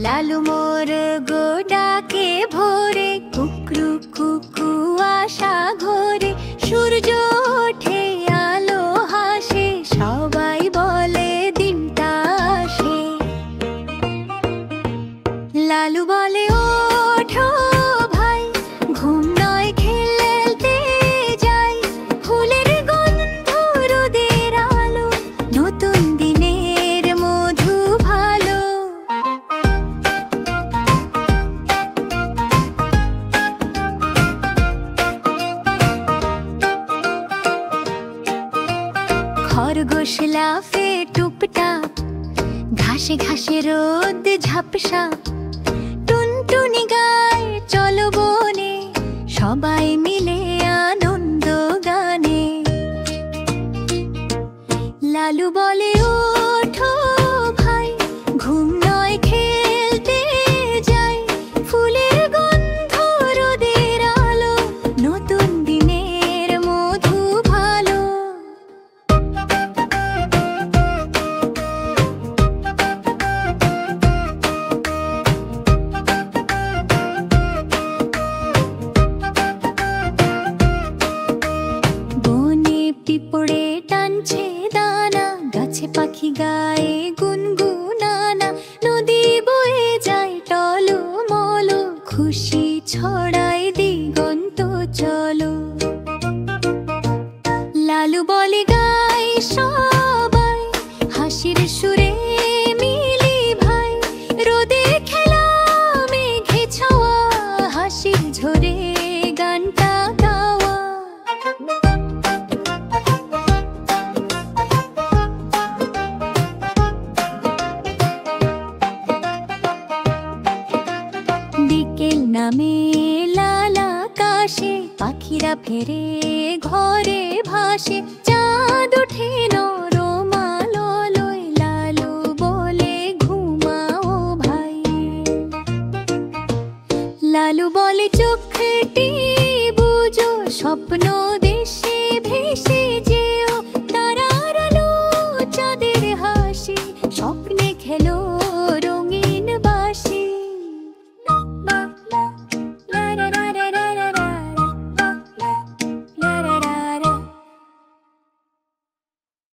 লালু মোর গোডাকে ভোরে, কুকরু কুকু আশা ঘোরে, সূর্য ওঠে আলো হাসে, সবাই বলে দিনটা আসে। লালু বলে ওঠো ভাই, ঘুম নয় খেলতে যাই, ফুলের গন্ধ রোদের আলো, নতুন দিনের মধু ভালো। খরগোশ লাফে টুপটাপ, ঘাসে ঘাসে রোদ ঝাপসা, টুনটুনি গায় চলো বনে, সবাই মিলে আনন্দ গানে। লালু বলে ওঠো ভাই, ঘুম নয় খেলতে যাই, ফুলের গন্ধ রোদের আলো, নতুন দিনের মধু ভালো। বনে পিঁপড়ে টানছে দানা, গাছে পাখি গায়ে গুনগুনানা, নদী বয়ে যায় টলমলো, খুশি ছড়ায় দিগন্ত চলো। লালু বলে গাই সবাই, হাসির সুরে মিলি ভাই, রোদে খেলা মেঘে ছাওয়া, হাসির ঝরে গানটা গাওয়া। বিকেল নামে লাল আকাশে, পাখিরা ফেরে ঘরে ভাসে, চাঁদ ওঠে নরম আলোয়, লালু বলে ঘুমাও ভাই। লালু বলে চোখটি বুঝো, স্বপ্ন দেশে ভেসে যেও, তারার আলো চাঁদের হাসি, স্বপ্নে খেলো